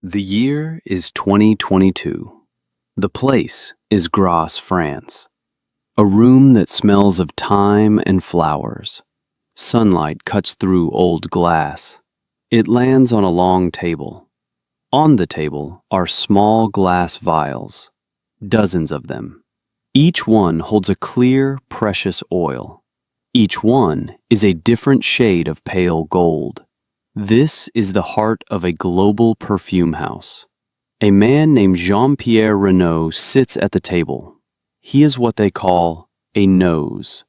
The year is 2022. The place is Grasse, France. A room that smells of thyme and flowers. Sunlight cuts through old glass. It lands on a long table. On the table are small glass vials, dozens of them. Each one holds a clear, precious oil. Each one is a different shade of pale gold. This is the heart of a global perfume house. A man named Jean-Pierre Renaud sits at the table. He is what they call a nose.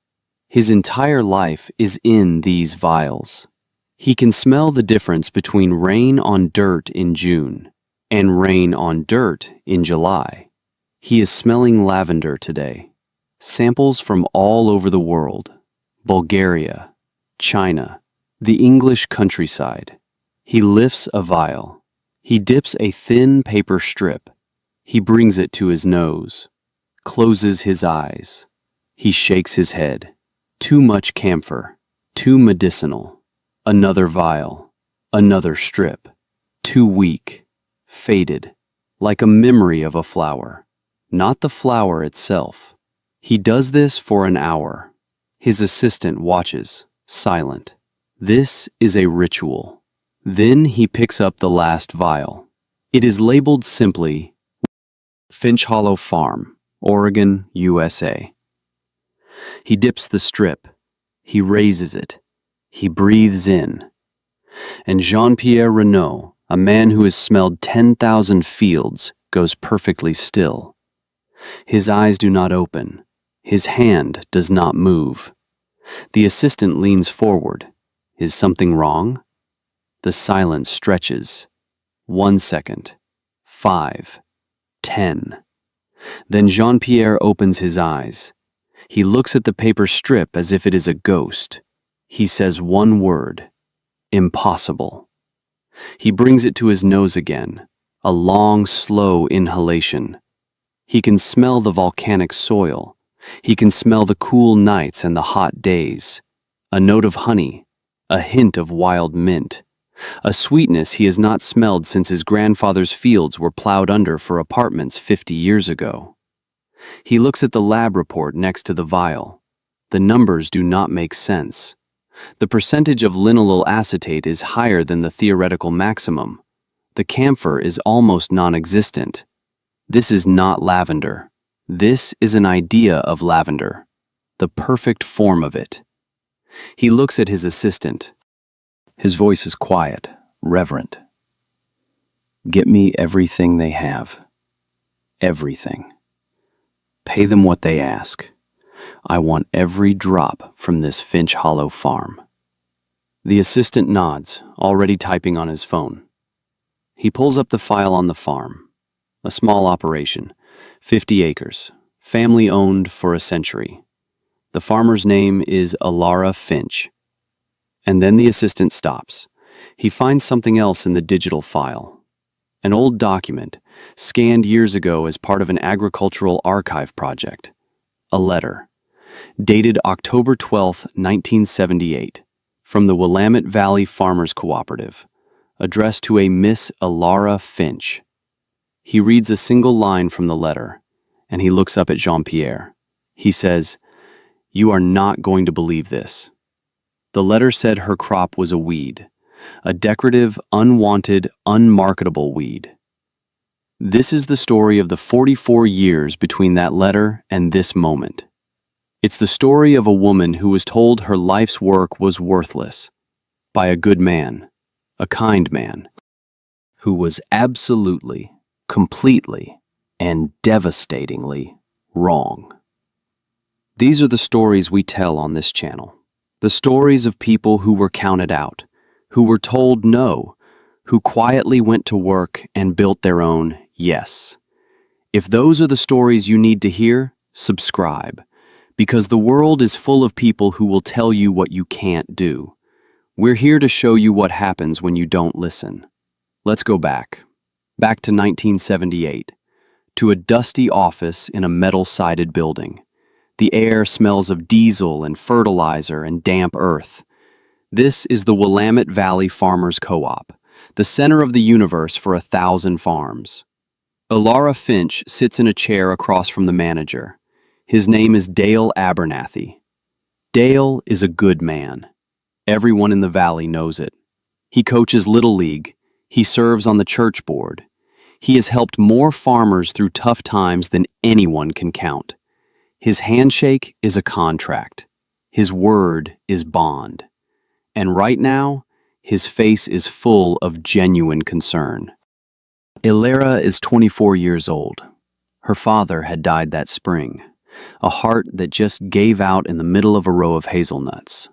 His entire life is in these vials. He can smell the difference between rain on dirt in June and rain on dirt in July. He is smelling lavender today. Samples from all over the world. Bulgaria, China, the English countryside. He lifts a vial. He dips a thin paper strip. He brings it to his nose, closes his eyes. He shakes his head. Too much camphor, too medicinal. Another vial, another strip. Too weak, faded, like a memory of a flower, not the flower itself. He does this for an hour. His assistant watches, silent. This is a ritual. Then he picks up the last vial. It is labeled simply, Finch Hollow Farm, Oregon, USA. He dips the strip. He raises it. He breathes in. And Jean-Pierre Renaud, a man who has smelled 10,000 fields, goes perfectly still. His eyes do not open. His hand does not move. The assistant leans forward. Is something wrong? The silence stretches. 1 second. 5. 10. Then Jean-Pierre opens his eyes. He looks at the paper strip as if it is a ghost. He says one word. Impossible. He brings it to his nose again. A long, slow inhalation. He can smell the volcanic soil. He can smell the cool nights and the hot days. A note of honey. A hint of wild mint. A sweetness he has not smelled since his grandfather's fields were plowed under for apartments 50 years ago. He looks at the lab report next to the vial. The numbers do not make sense. The percentage of linylyl acetate is higher than the theoretical maximum. The camphor is almost non-existent. This is not lavender. This is an idea of lavender, the perfect form of it. He looks at his assistant. His voice is quiet, reverent. Get me everything they have. Everything. Pay them what they ask. I want every drop from this Finch Hollow farm. The assistant nods, already typing on his phone. He pulls up the file on the farm. A small operation, 50 acres, family-owned for a century. The farmer's name is Alara Finch. And then the assistant stops. He finds something else in the digital file. An old document, scanned years ago as part of an agricultural archive project. A letter, dated October 12, 1978, from the Willamette Valley Farmers Cooperative, addressed to a Miss Alara Finch. He reads a single line from the letter, and he looks up at Jean-Pierre. He says, "You are not going to believe this." The letter said her crop was a weed, a decorative, unwanted, unmarketable weed. This is the story of the 44 years between that letter and this moment. It's the story of a woman who was told her life's work was worthless by a good man, a kind man, who was absolutely, completely, and devastatingly wrong. These are the stories we tell on this channel. The stories of people who were counted out, who were told no, who quietly went to work and built their own yes. If those are the stories you need to hear, subscribe, because the world is full of people who will tell you what you can't do. We're here to show you what happens when you don't listen. Let's go back to 1978, to a dusty office in a metal-sided building. The air smells of diesel and fertilizer and damp earth. This is the Willamette Valley Farmers Co-op, the center of the universe for 1,000 farms. Ilara Finch sits in a chair across from the manager. His name is Dale Abernathy. Dale is a good man. Everyone in the valley knows it. He coaches Little League. He serves on the church board. He has helped more farmers through tough times than anyone can count. His handshake is a contract. His word is bond. And right now, his face is full of genuine concern. Ilara is 24 years old. Her father had died that spring, a heart that just gave out in the middle of a row of hazelnuts.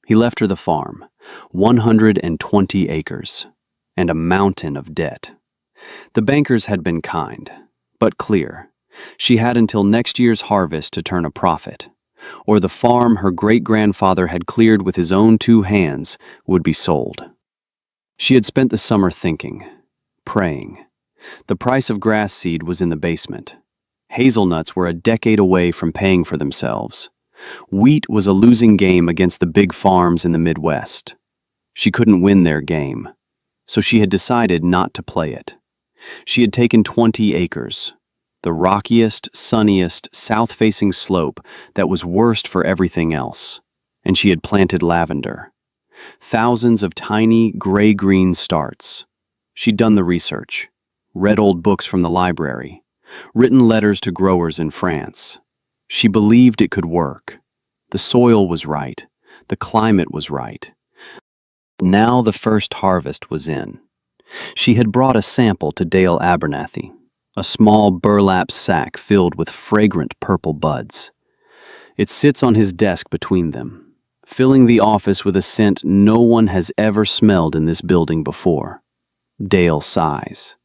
He left her the farm, 120 acres, and a mountain of debt. The bankers had been kind, but clear. She had until next year's harvest to turn a profit, or the farm her great-grandfather had cleared with his own 2 hands would be sold. She had spent the summer thinking, praying. The price of grass seed was in the basement. Hazelnuts were a decade away from paying for themselves. Wheat was a losing game against the big farms in the Midwest. She couldn't win their game, so she had decided not to play it. She had taken 20 acres, the rockiest, sunniest, south-facing slope that was worst for everything else, and she had planted lavender. Thousands of tiny, gray-green starts. She'd done the research, read old books from the library, written letters to growers in France. She believed it could work. The soil was right. The climate was right. Now the first harvest was in. She had brought a sample to Dale Abernathy, a small burlap sack filled with fragrant purple buds. It sits on his desk between them, filling the office with a scent no one has ever smelled in this building before. Dale sighs.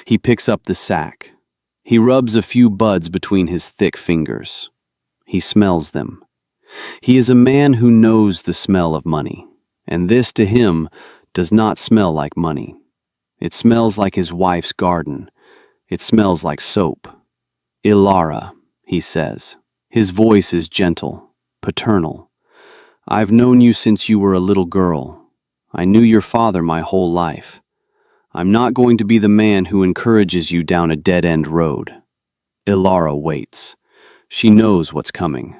He picks up the sack. He rubs a few buds between his thick fingers. He smells them. He is a man who knows the smell of money, and this to him does not smell like money. It smells like his wife's garden. It smells like soap. Ilara, he says. His voice is gentle, paternal. I've known you since you were a little girl. I knew your father my whole life. I'm not going to be the man who encourages you down a dead-end road. Ilara waits. She knows what's coming.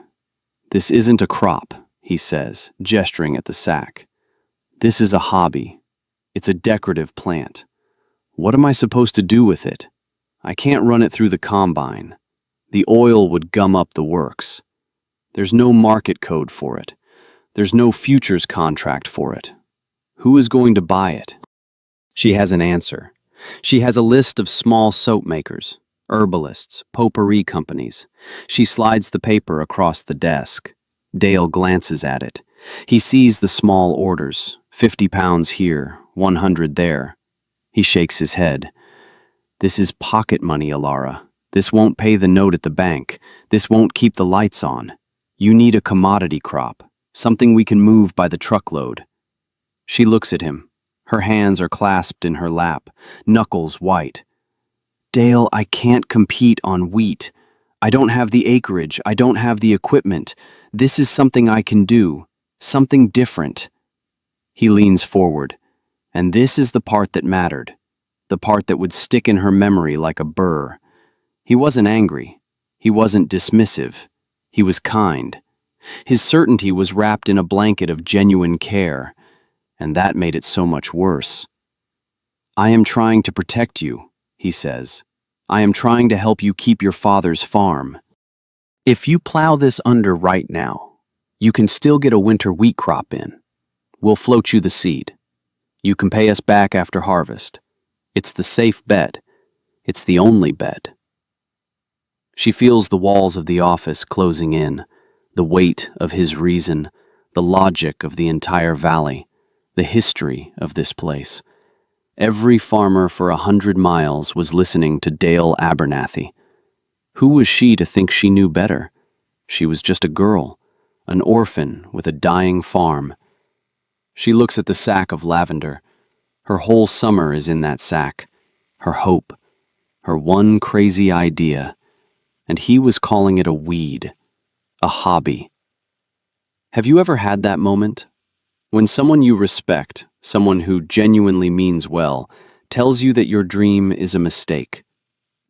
This isn't a crop, he says, gesturing at the sack. This is a hobby. It's a decorative plant. What am I supposed to do with it? I can't run it through the combine. The oil would gum up the works. There's no market code for it. There's no futures contract for it. Who is going to buy it? She has an answer. She has a list of small soap makers, herbalists, potpourri companies. She slides the paper across the desk. Dale glances at it. He sees the small orders, 50 pounds here, 100 there. He shakes his head. This is pocket money, Ilara. This won't pay the note at the bank. This won't keep the lights on. You need a commodity crop, something we can move by the truckload. She looks at him. Her hands are clasped in her lap, knuckles white. Dale, I can't compete on wheat. I don't have the acreage. I don't have the equipment. This is something I can do, something different. He leans forward, and this is the part that mattered, the part that would stick in her memory like a burr. He wasn't angry. He wasn't dismissive. He was kind. His certainty was wrapped in a blanket of genuine care, and that made it so much worse. I am trying to protect you, he says. I am trying to help you keep your father's farm. If you plow this under right now, you can still get a winter wheat crop in. We'll float you the seed. You can pay us back after harvest. It's the safe bet. It's the only bet. She feels the walls of the office closing in, the weight of his reason, the logic of the entire valley, the history of this place. Every farmer for 100 miles was listening to Dale Abernathy. Who was she to think she knew better? She was just a girl, an orphan with a dying farm. She looks at the sack of lavender. Her whole summer is in that sack, her hope, her one crazy idea, and he was calling it a weed, a hobby. Have you ever had that moment? When someone you respect, someone who genuinely means well, tells you that your dream is a mistake.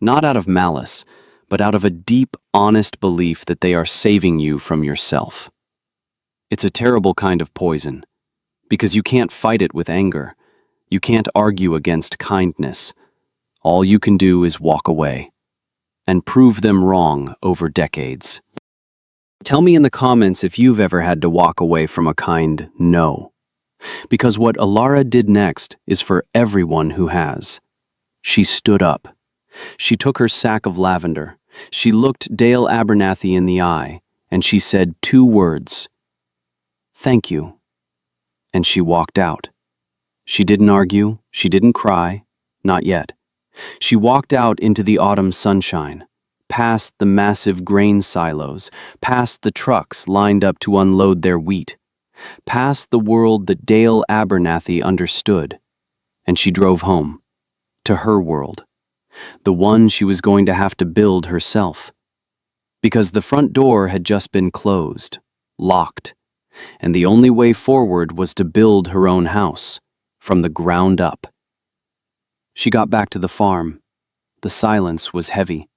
Not out of malice, but out of a deep, honest belief that they are saving you from yourself. It's a terrible kind of poison, because you can't fight it with anger. You can't argue against kindness. All you can do is walk away and prove them wrong over decades. Tell me in the comments if you've ever had to walk away from a kind no. Because what Alara did next is for everyone who has. She stood up. She took her sack of lavender. She looked Dale Abernathy in the eye, and she said 2 words. "Thank you." And she walked out. She didn't argue. She didn't cry. Not yet. She walked out into the autumn sunshine, past the massive grain silos, past the trucks lined up to unload their wheat, past the world that Dale Abernathy understood, and she drove home, to her world, the one she was going to have to build herself. Because the front door had just been closed, locked, and the only way forward was to build her own house, from the ground up. She got back to the farm. The silence was heavy.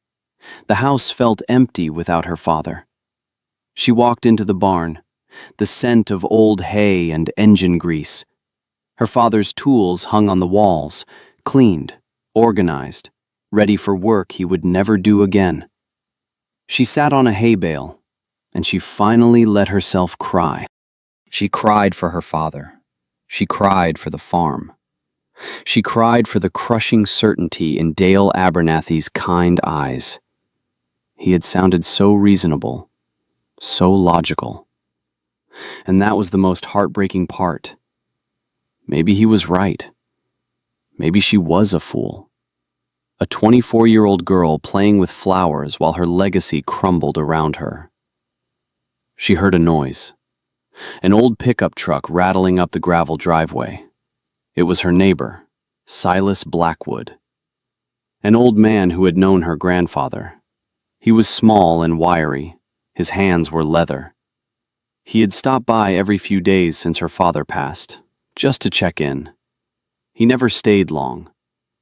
The house felt empty without her father. She walked into the barn, the scent of old hay and engine grease. Her father's tools hung on the walls, cleaned, organized, ready for work he would never do again. She sat on a hay bale, and she finally let herself cry. She cried for her father. She cried for the farm. She cried for the crushing certainty in Dale Abernathy's kind eyes. He had sounded so reasonable, so logical. And that was the most heartbreaking part. Maybe he was right. Maybe she was a fool. A 24-year-old girl playing with flowers while her legacy crumbled around her. She heard a noise. An old pickup truck rattling up the gravel driveway. It was her neighbor, Silas Blackwood. An old man who had known her grandfather. He was small and wiry. His hands were leather. He had stopped by every few days since her father passed, just to check in. He never stayed long.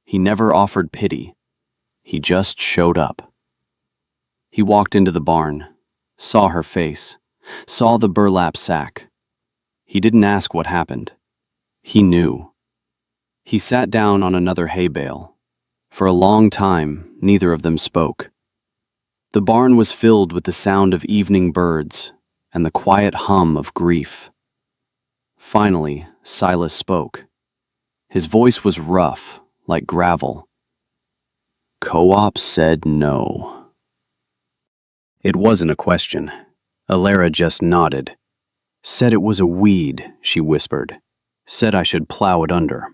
He never offered pity. He just showed up. He walked into the barn, saw her face, saw the burlap sack. He didn't ask what happened. He knew. He sat down on another hay bale. For a long time, neither of them spoke. The barn was filled with the sound of evening birds and the quiet hum of grief. Finally, Silas spoke. His voice was rough, like gravel. Co-op said no. It wasn't a question. Alara just nodded. Said it was a weed, she whispered. Said I should plow it under.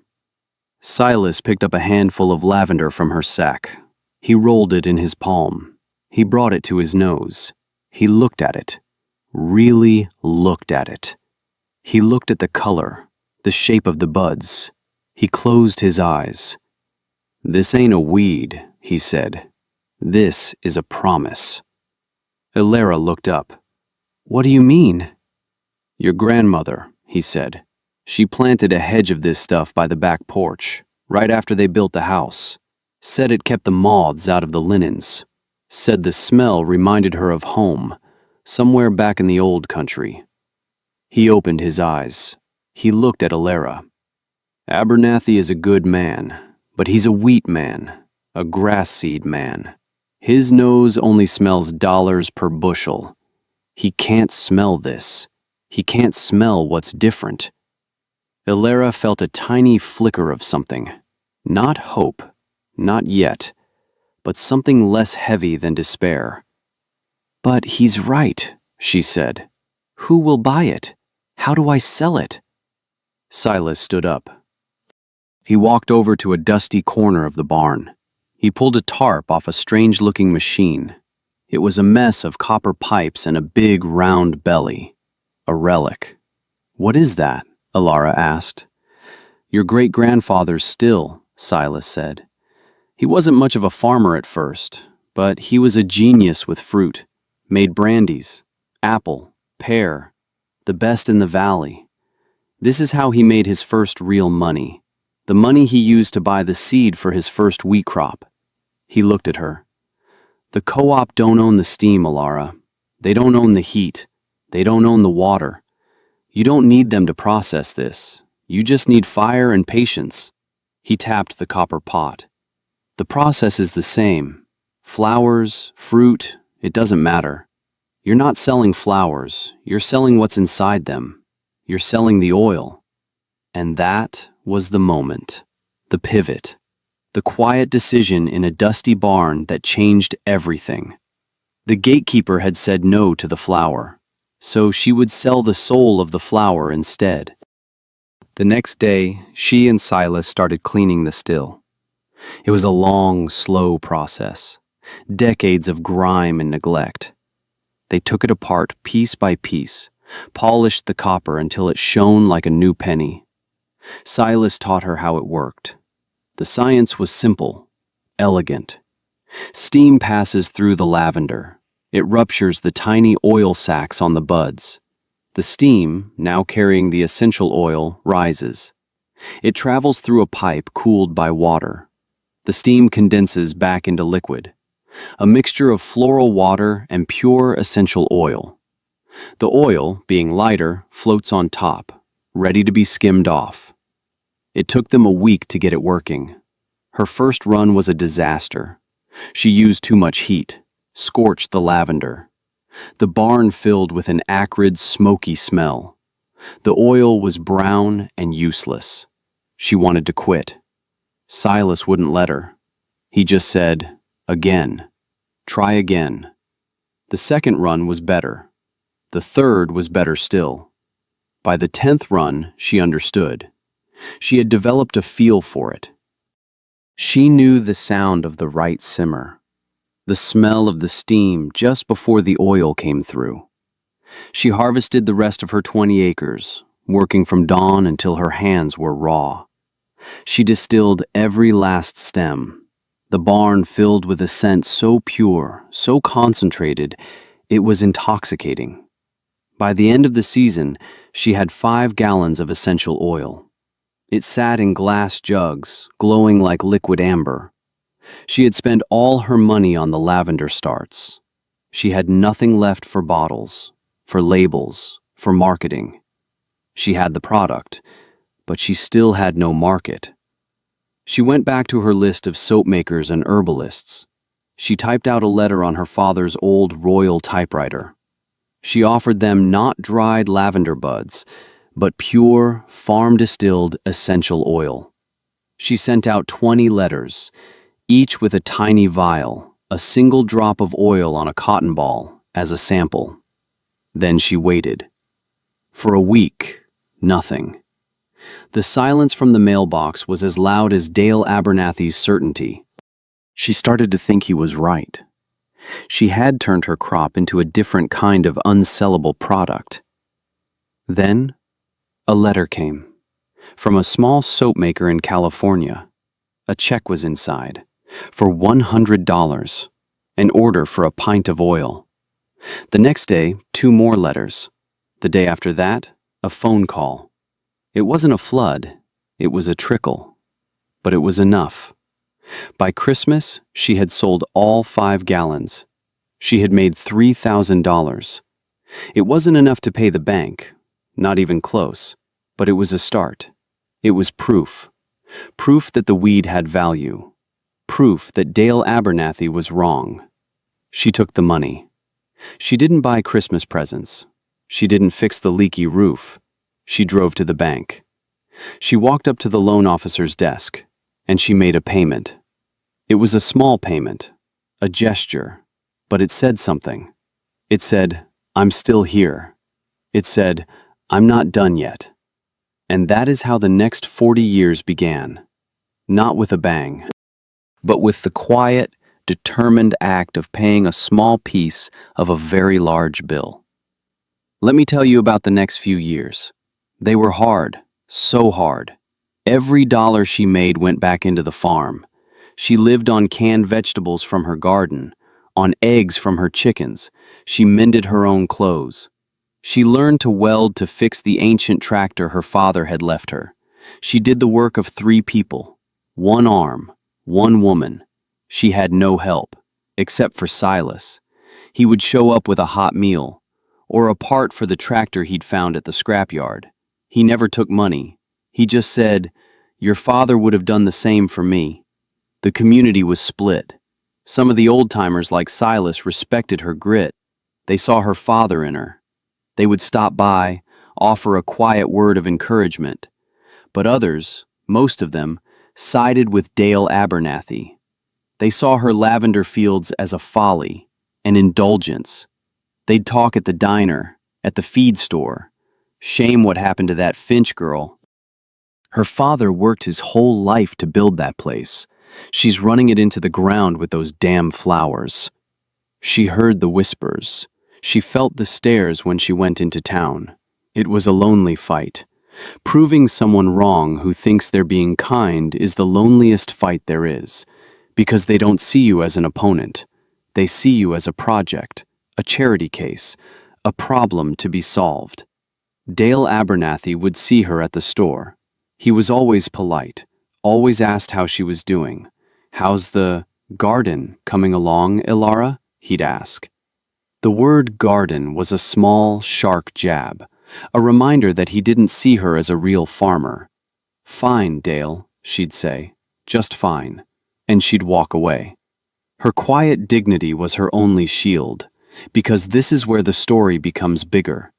Silas picked up a handful of lavender from her sack. He rolled it in his palm. He brought it to his nose. He looked at it. Really looked at it. He looked at the color, the shape of the buds. He closed his eyes. This ain't a weed, he said. This is a promise. Alara looked up. What do you mean? Your grandmother, he said. She planted a hedge of this stuff by the back porch, right after they built the house. Said it kept the moths out of the linens. Said the smell reminded her of home, somewhere back in the old country. He opened his eyes. He looked at Alara. Abernathy is a good man, but he's a wheat man, a grass seed man. His nose only smells dollars per bushel. He can't smell this. He can't smell what's different. Alara felt a tiny flicker of something. Not hope, not yet, but something less heavy than despair. But he's right, she said. Who will buy it? How do I sell it? Silas stood up. He walked over to a dusty corner of the barn. He pulled a tarp off a strange-looking machine. It was a mess of copper pipes and a big round belly. A relic. What is that? Alara asked. Your great-grandfather's still, Silas said. He wasn't much of a farmer at first, but he was a genius with fruit. Made brandies, apple, pear, the best in the valley. This is how he made his first real money. The money he used to buy the seed for his first wheat crop. He looked at her. The co-op don't own the steam, Alara. They don't own the heat. They don't own the water. You don't need them to process this. You just need fire and patience. He tapped the copper pot. The process is the same. Flowers, fruit, it doesn't matter. You're not selling flowers. You're selling what's inside them. You're selling the oil. And that was the moment. The pivot. The quiet decision in a dusty barn that changed everything. The gatekeeper had said no to the flower, so she would sell the soul of the flower instead. The next day, she and Silas started cleaning the still. It was a long, slow process, decades of grime and neglect. They took it apart piece by piece, polished the copper until it shone like a new penny. Silas taught her how it worked. The science was simple, elegant. Steam passes through the lavender. It ruptures the tiny oil sacs on the buds. The steam, now carrying the essential oil, rises. It travels through a pipe cooled by water. The steam condenses back into liquid, a mixture of floral water and pure essential oil. The oil, being lighter, floats on top, ready to be skimmed off. It took them a week to get it working. Her first run was a disaster. She used too much heat, scorched the lavender. The barn filled with an acrid, smoky smell. The oil was brown and useless. She wanted to quit. Silas wouldn't let her. He just said, "Again. Try again." The second run was better. The third was better still. By the 10th run, she understood. She had developed a feel for it. She knew the sound of the right simmer, the smell of the steam just before the oil came through. She harvested the rest of her 20 acres, working from dawn until her hands were raw. She distilled every last stem, the barn filled with a scent so pure, so concentrated, it was intoxicating. By the end of the season, she had 5 gallons of essential oil. It sat in glass jugs, glowing like liquid amber. She had spent all her money on the lavender starts. She had nothing left for bottles, for labels, for marketing. She had the product, but she still had no market. She went back to her list of soap makers and herbalists. She typed out a letter on her father's old Royal typewriter. She offered them not dried lavender buds, but pure, farm-distilled essential oil. She sent out 20 letters, each with a tiny vial, a single drop of oil on a cotton ball, as a sample. Then she waited. For a week, nothing. The silence from the mailbox was as loud as Dale Abernathy's certainty. She started to think he was right. She had turned her crop into a different kind of unsellable product. Then, a letter came. From a small soap maker in California. A check was inside, for $100, an order for a pint of oil. The next day, 2 more letters. The day after that, a phone call. It wasn't a flood, it was a trickle. But it was enough. By Christmas, she had sold all 5 gallons. She had made $3,000. It wasn't enough to pay the bank, not even close, but it was a start. It was proof. Proof that the weed had value. Proof that Dale Abernathy was wrong. She took the money. She didn't buy Christmas presents. She didn't fix the leaky roof. She drove to the bank. She walked up to the loan officer's desk, and she made a payment. It was a small payment, a gesture, but it said something. It said, "I'm still here." It said, "I'm not done yet." And that is how the next 40 years began. Not with a bang, but with the quiet, determined act of paying a small piece of a very large bill. Let me tell you about the next few years. They were hard, so hard. Every dollar she made went back into the farm. She lived on canned vegetables from her garden, on eggs from her chickens. She mended her own clothes. She learned to weld to fix the ancient tractor her father had left her. She did the work of 3 people, 1 arm, 1 woman. She had no help, except for Silas. He would show up with a hot meal, or a part for the tractor he'd found at the scrapyard. He never took money. He just said, "Your father would have done the same for me." The community was split. Some of the old-timers like Silas respected her grit. They saw her father in her. They would stop by, offer a quiet word of encouragement. But others, most of them, sided with Dale Abernathy. They saw her lavender fields as a folly, an indulgence. They'd talk at the diner, at the feed store. Shame what happened to that Finch girl. Her father worked his whole life to build that place. She's running it into the ground with those damn flowers. She heard the whispers. She felt the stares when she went into town. It was a lonely fight. Proving someone wrong who thinks they're being kind is the loneliest fight there is, because they don't see you as an opponent. They see you as a project, a charity case, a problem to be solved. Dale Abernathy would see her at the store. He was always polite, always asked how she was doing. "How's the garden coming along, Ilara?" he'd ask. The word garden was a small, sharp jab, a reminder that he didn't see her as a real farmer. "Fine, Dale," she'd say, "just fine," and she'd walk away. Her quiet dignity was her only shield, because this is where the story becomes bigger.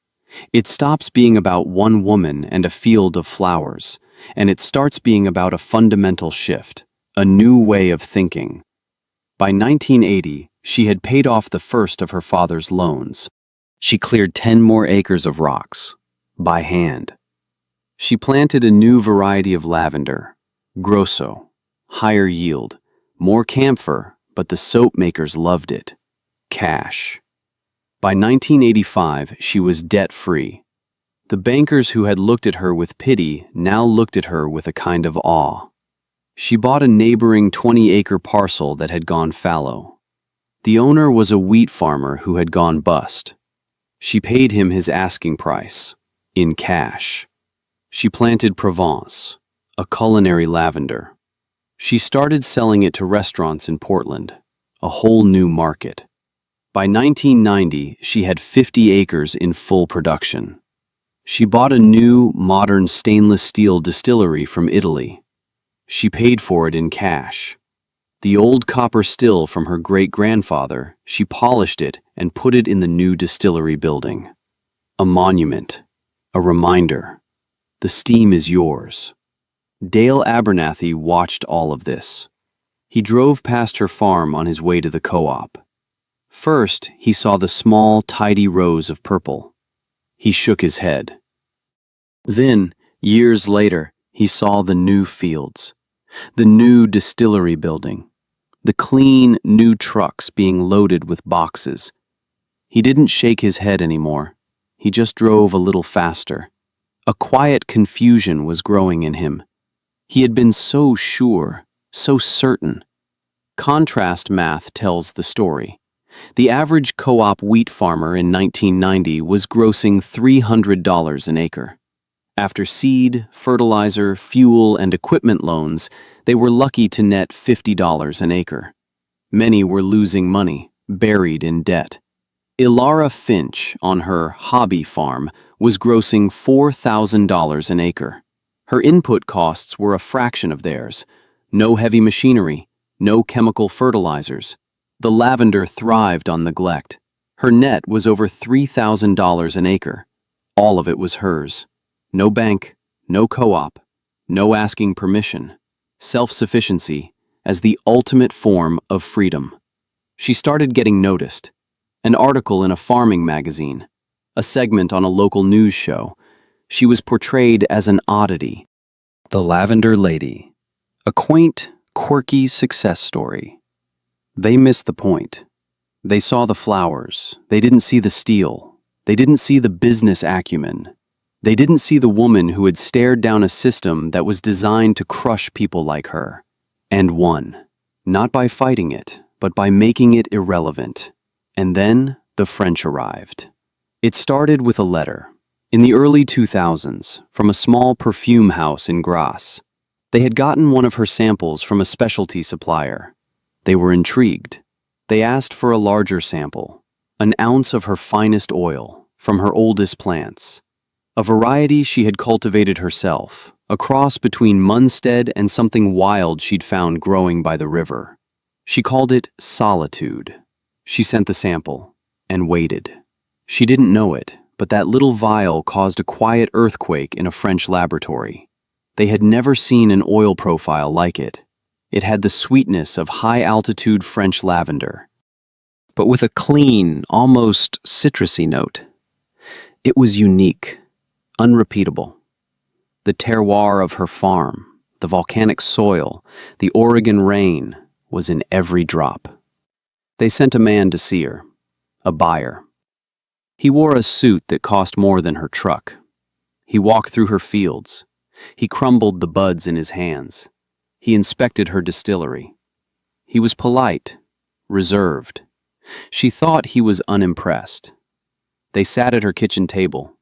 It stops being about one woman and a field of flowers, and it starts being about a fundamental shift, a new way of thinking. By 1980, she had paid off the first of her father's loans. She cleared 10 more acres of rocks, by hand. She planted a new variety of lavender, grosso, higher yield, more camphor, but the soap makers loved it. Cash. By 1985, she was debt-free. The bankers who had looked at her with pity now looked at her with a kind of awe. She bought a neighboring 20-acre parcel that had gone fallow. The owner was a wheat farmer who had gone bust. She paid him his asking price, in cash. She planted Provence, a culinary lavender. She started selling it to restaurants in Portland, a whole new market. By 1990, she had 50 acres in full production. She bought a new, modern stainless steel distillery from Italy. She paid for it in cash. The old copper still from her great-grandfather, she polished it and put it in the new distillery building. A monument, a reminder. The steam is yours. Dale Abernathy watched all of this. He drove past her farm on his way to the co-op. First, he saw the small, tidy rows of purple. He shook his head. Then, years later, he saw the new fields, the new distillery building, the clean, new trucks being loaded with boxes. He didn't shake his head anymore. He just drove a little faster. A quiet confusion was growing in him. He had been so sure, so certain. Contrast math tells the story. The average co-op wheat farmer in 1990 was grossing $300 an acre. After seed, fertilizer, fuel, and equipment loans, they were lucky to net $50 an acre. Many were losing money, buried in debt. Ilara Finch, on her hobby farm, was grossing $4,000 an acre. Her input costs were a fraction of theirs. No heavy machinery, no chemical fertilizers. The lavender thrived on neglect. Her net was over $3,000 an acre. All of it was hers. No bank, no co-op, no asking permission. Self-sufficiency as the ultimate form of freedom. She started getting noticed. An article in a farming magazine, a segment on a local news show. She was portrayed as an oddity. The Lavender Lady. A quaint, quirky success story. They missed the point. They saw the flowers. They didn't see the steel. They didn't see the business acumen. They didn't see the woman who had stared down a system that was designed to crush people like her. And won. Not by fighting it, but by making it irrelevant. And then the French arrived. It started with a letter. In the early 2000s, from a small perfume house in Grasse. They had gotten one of her samples from a specialty supplier. They were intrigued. They asked for a larger sample, an ounce of her finest oil, from her oldest plants. A variety she had cultivated herself, a cross between Munstead and something wild she'd found growing by the river. She called it Solitude. She sent the sample, and waited. She didn't know it, but that little vial caused a quiet earthquake in a French laboratory. They had never seen an oil profile like it. It had the sweetness of high-altitude French lavender, but with a clean, almost citrusy note. It was unique, unrepeatable. The terroir of her farm, the volcanic soil, the Oregon rain, was in every drop. They sent a man to see her, a buyer. He wore a suit that cost more than her truck. He walked through her fields. He crumbled the buds in his hands. He inspected her distillery. He was polite, reserved. She thought he was unimpressed. They sat at her kitchen table,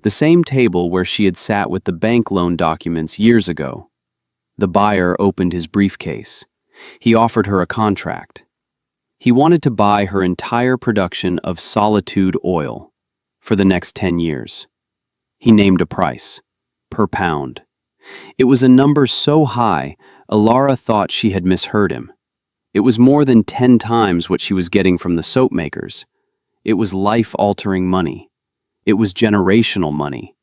the same table where she had sat with the bank loan documents years ago. The buyer opened his briefcase. He offered her a contract. He wanted to buy her entire production of Solitude oil for the next 10 years. He named a price, per pound. It was a number so high, Alara thought she had misheard him. It was more than 10 times what she was getting from the soap makers. It was life-altering money. It was generational money.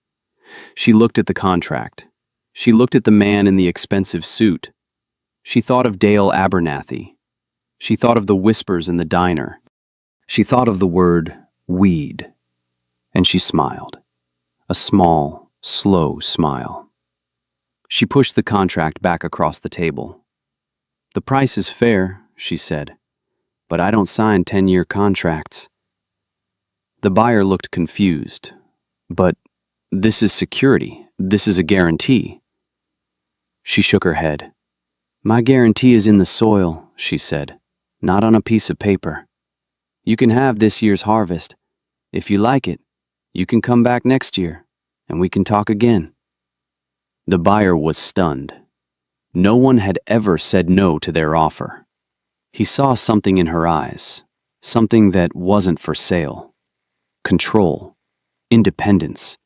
She looked at the contract. She looked at the man in the expensive suit. She thought of Dale Abernathy. She thought of the whispers in the diner. She thought of the word weed. And she smiled. A small, slow smile. She pushed the contract back across the table. "The price is fair," she said, "but I don't sign 10-year contracts." The buyer looked confused. "But this is security. This is a guarantee." She shook her head. "My guarantee is in the soil," she said, "not on a piece of paper. You can have this year's harvest. If you like it, you can come back next year, and we can talk again." The buyer was stunned. No one had ever said no to their offer. He saw something in her eyes, something that wasn't for sale. Control, independence.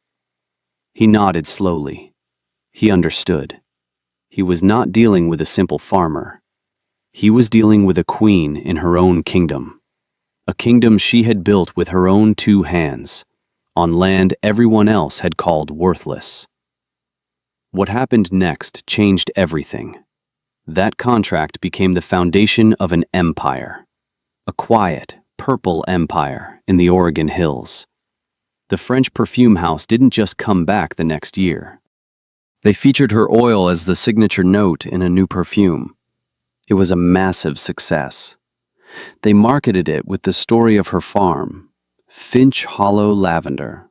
He nodded slowly. He understood. He was not dealing with a simple farmer. He was dealing with a queen in her own kingdom. A kingdom she had built with her own 2 hands, on land everyone else had called worthless. What happened next changed everything. That contract became the foundation of an empire. A quiet, purple empire in the Oregon hills. The French perfume house didn't just come back the next year. They featured her oil as the signature note in a new perfume. It was a massive success. They marketed it with the story of her farm, Finch Hollow Lavender.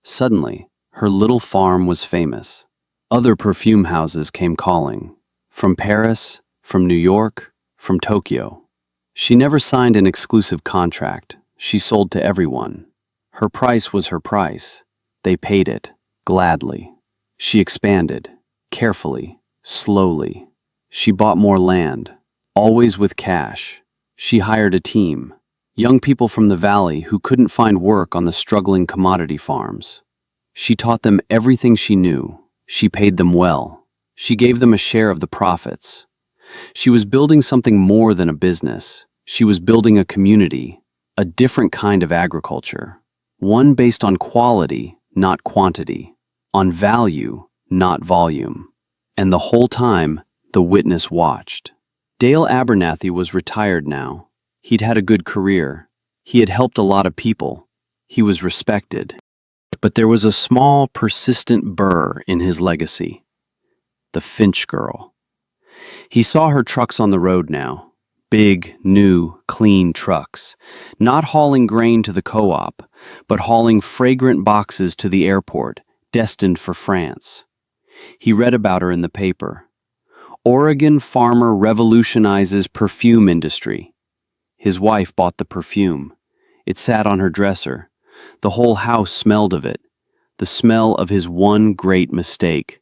Suddenly, her little farm was famous. Other perfume houses came calling, from Paris, from New York, from Tokyo. She never signed an exclusive contract. She sold to everyone. Her price was her price. They paid it, gladly. She expanded, carefully, slowly. She bought more land, always with cash. She hired a team, young people from the valley who couldn't find work on the struggling commodity farms. She taught them everything she knew. She paid them well. She gave them a share of the profits. She was building something more than a business. She was building a community, a different kind of agriculture, one based on quality, not quantity, on value, not volume. And the whole time, the witness watched. Dale Abernathy was retired now. He'd had a good career. He had helped a lot of people. He was respected. But there was a small, persistent burr in his legacy. The Finch girl. He saw her trucks on the road now. Big, new, clean trucks. Not hauling grain to the co-op, but hauling fragrant boxes to the airport, destined for France. He read about her in the paper. Oregon farmer revolutionizes perfume industry. His wife bought the perfume. It sat on her dresser, The whole house smelled of it, the smell of his one great mistake.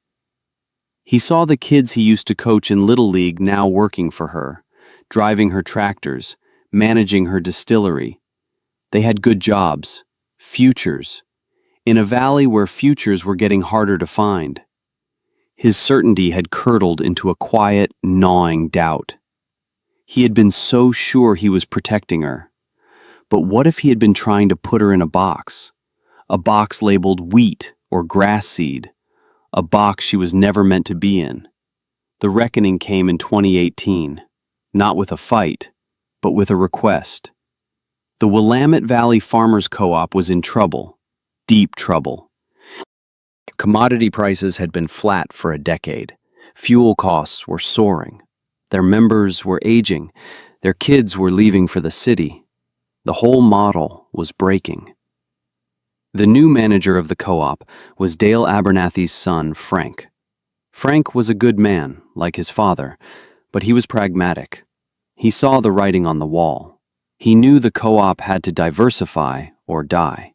He saw the kids he used to coach in Little League now working for her, driving her tractors, managing her distillery. They had good jobs, futures, in a valley where futures were getting harder to find. His certainty had curdled into a quiet, gnawing doubt. He had been so sure he was protecting her. But what if he had been trying to put her in a box labeled wheat or grass seed, a box she was never meant to be in? The reckoning came in 2018, not with a fight, but with a request. The Willamette Valley Farmers Co-op was in trouble, deep trouble. Commodity prices had been flat for a decade. Fuel costs were soaring. Their members were aging. Their kids were leaving for the city. The whole model was breaking. The new manager of the co-op was Dale Abernathy's son, Frank. Frank was a good man, like his father, but he was pragmatic. He saw the writing on the wall. He knew the co-op had to diversify or die.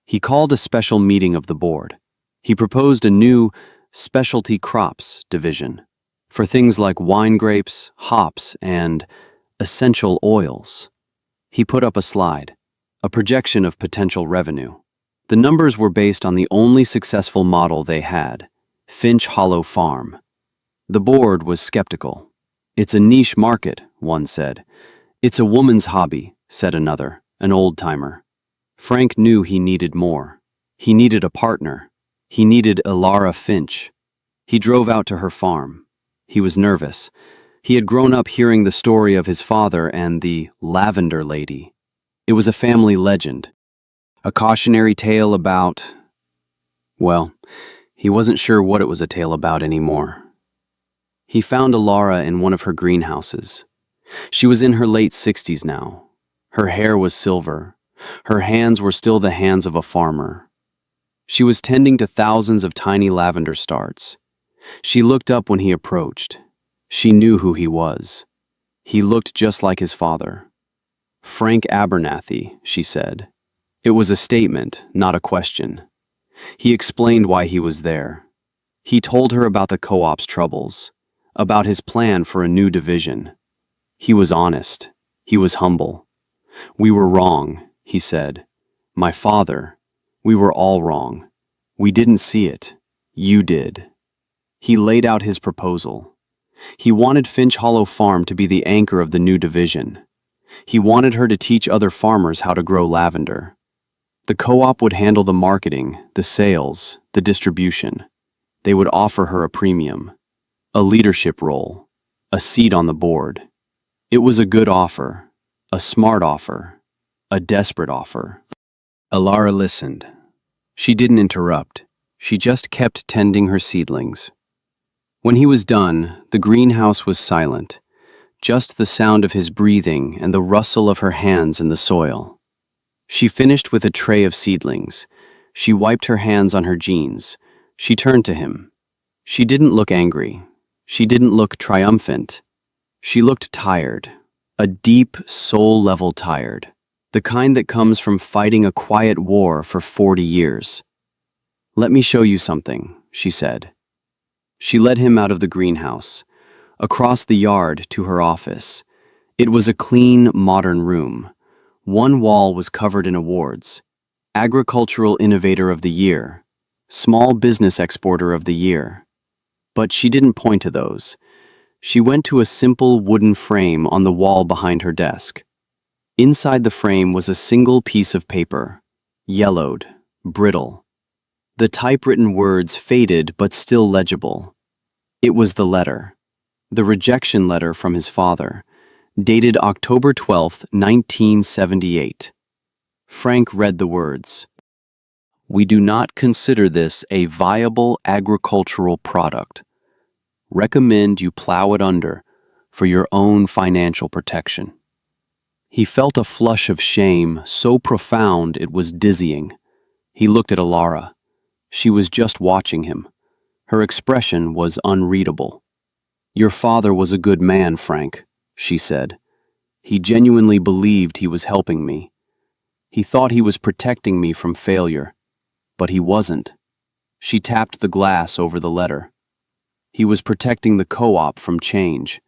He called a special meeting of the board. He proposed a new specialty crops division for things like wine grapes, hops, and essential oils. He put up a slide, a projection of potential revenue. The numbers were based on the only successful model they had, Finch Hollow Farm. The board was skeptical. "It's a niche market," one said. "It's a woman's hobby," said another, an old-timer. Frank knew he needed more. He needed a partner. He needed Clara Finch. He drove out to her farm. He was nervous. He had grown up hearing the story of his father and the Lavender lady. It was a family legend. A cautionary tale about... Well, he wasn't sure what it was a tale about anymore. He found Clara in one of her greenhouses. She was in her late 60s now. Her hair was silver. Her hands were still the hands of a farmer. She was tending to thousands of tiny lavender starts. She looked up when he approached. She knew who he was. He looked just like his father. "Frank Abernathy," she said. It was a statement, not a question. He explained why he was there. He told her about the co-op's troubles, about his plan for a new division. He was honest. He was humble. "We were wrong," he said. "My father, we were all wrong. We didn't see it. You did." He laid out his proposal. He wanted Finch Hollow Farm to be the anchor of the new division. He wanted her to teach other farmers how to grow lavender. The co-op would handle the marketing, the sales, the distribution. They would offer her a premium, a leadership role, a seat on the board. It was a good offer, a smart offer, a desperate offer. Clara listened. She didn't interrupt. She just kept tending her seedlings. When he was done, the greenhouse was silent, just the sound of his breathing and the rustle of her hands in the soil. She finished with a tray of seedlings. She wiped her hands on her jeans. She turned to him. She didn't look angry. She didn't look triumphant. She looked tired, a deep, soul-level tired, the kind that comes from fighting a quiet war for 40 years. "Let me show you something," she said. She led him out of the greenhouse, across the yard to her office. It was a clean, modern room. One wall was covered in awards: Agricultural Innovator of the Year, Small Business Exporter of the Year. But she didn't point to those. She went to a simple wooden frame on the wall behind her desk. Inside the frame was a single piece of paper, yellowed, brittle. The typewritten words faded but still legible. It was the letter, the rejection letter from his father, dated October 12, 1978. Frank read the words. "We do not consider this a viable agricultural product. Recommend you plow it under for your own financial protection." He felt a flush of shame so profound it was dizzying. He looked at Clara. She was just watching him. Her expression was unreadable. "Your father was a good man, Frank," she said. "He genuinely believed he was helping me. He thought he was protecting me from failure, but he wasn't. She tapped the glass over the letter. He was protecting the co-op from change.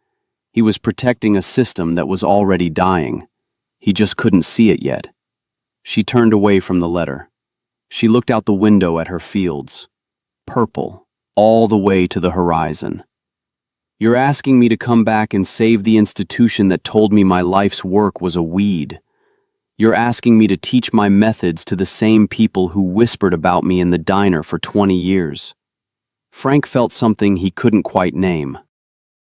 He was protecting a system that was already dying. He just couldn't see it yet. She turned away from the letter. She looked out the window at her fields. Purple, all the way to the horizon. You're asking me to come back and save the institution that told me my life's work was a weed. You're asking me to teach my methods to the same people who whispered about me in the diner for 20 years. Frank felt something he couldn't quite name.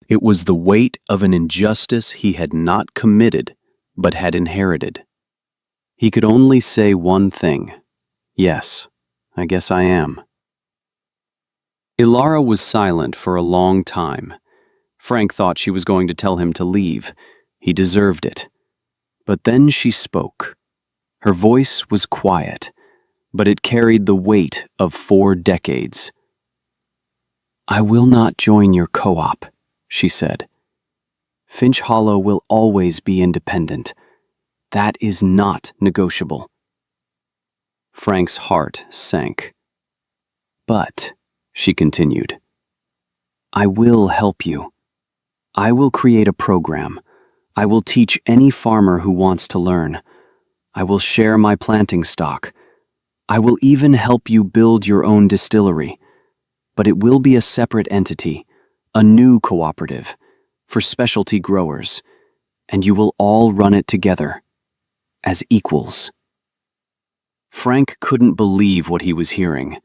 It was the weight of an injustice he had not committed, but had inherited. He could only say one thing. Yes, I guess I am. Ilara was silent for a long time. Frank thought she was going to tell him to leave. He deserved it. But then she spoke. Her voice was quiet, but it carried the weight of 4 decades. I will not join your co-op, she said. Finch Hollow will always be independent. That is not negotiable. Frank's heart sank. But, she continued, I will help you. I will create a program. I will teach any farmer who wants to learn. I will share my planting stock. I will even help you build your own distillery. But it will be a separate entity, a new cooperative, for specialty growers, and you will all run it together, as equals. Frank couldn't believe what he was hearing.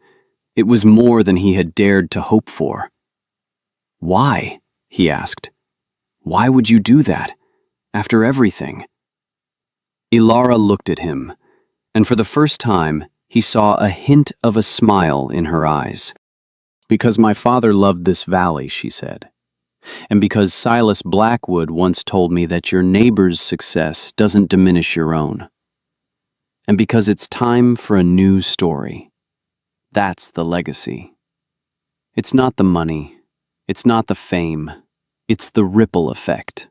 It was more than he had dared to hope for. Why? He asked. Why would you do that? After everything? Ilara looked at him, and for the first time, he saw a hint of a smile in her eyes. Because my father loved this valley, she said. And because Silas Blackwood once told me that your neighbor's success doesn't diminish your own. And because it's time for a new story. That's the legacy. It's not the money. It's not the fame. It's the ripple effect.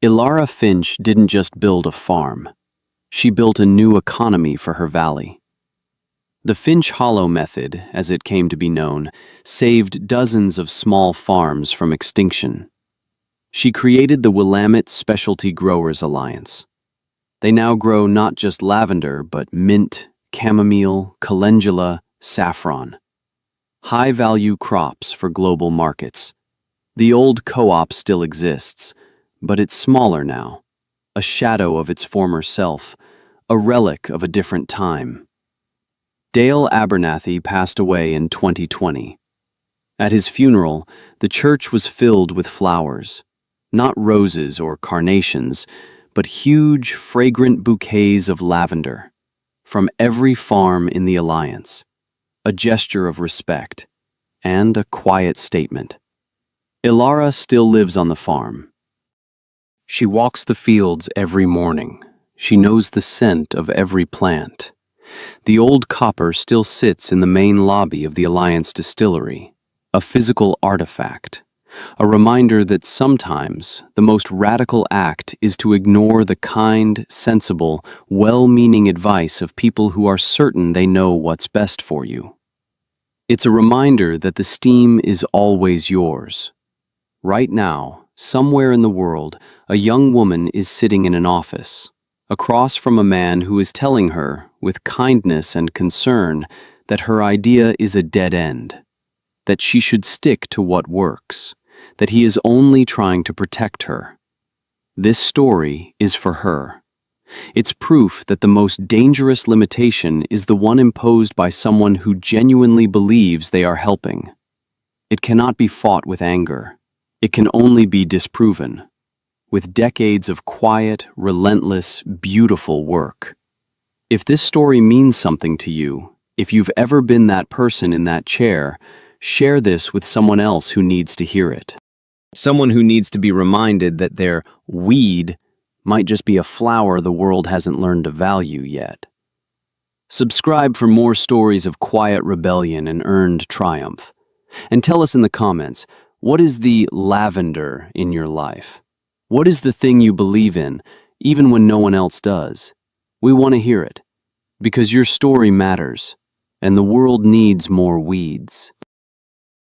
Ilara Finch didn't just build a farm. She built a new economy for her valley. The Finch Hollow method, as it came to be known, saved dozens of small farms from extinction. She created the Willamette Specialty Growers Alliance. They now grow not just lavender, but mint, chamomile, calendula, saffron. High-value crops for global markets. The old co-op still exists, but it's smaller now, a shadow of its former self, a relic of a different time. Dale Abernathy passed away in 2020. At his funeral, the church was filled with flowers, not roses or carnations, but huge, fragrant bouquets of lavender, from every farm in the Alliance, a gesture of respect, and a quiet statement. Ilara still lives on the farm. She walks the fields every morning. She knows the scent of every plant. The old copper still sits in the main lobby of the Alliance Distillery, a physical artifact, a reminder that sometimes the most radical act is to ignore the kind, sensible, well-meaning advice of people who are certain they know what's best for you. It's a reminder that the steam is always yours. Right now, somewhere in the world, a young woman is sitting in an office, across from a man who is telling her, with kindness and concern, that her idea is a dead end, that she should stick to what works, that he is only trying to protect her. This story is for her. It's proof that the most dangerous limitation is the one imposed by someone who genuinely believes they are helping. It cannot be fought with anger. It can only be disproven, with decades of quiet, relentless, beautiful work. If this story means something to you, if you've ever been that person in that chair, share this with someone else who needs to hear it. Someone who needs to be reminded that their weed might just be a flower the world hasn't learned to value yet. Subscribe for more stories of quiet rebellion and earned triumph. And tell us in the comments, what is the lavender in your life? What is the thing you believe in, even when no one else does? We want to hear it, because your story matters, and the world needs more weeds.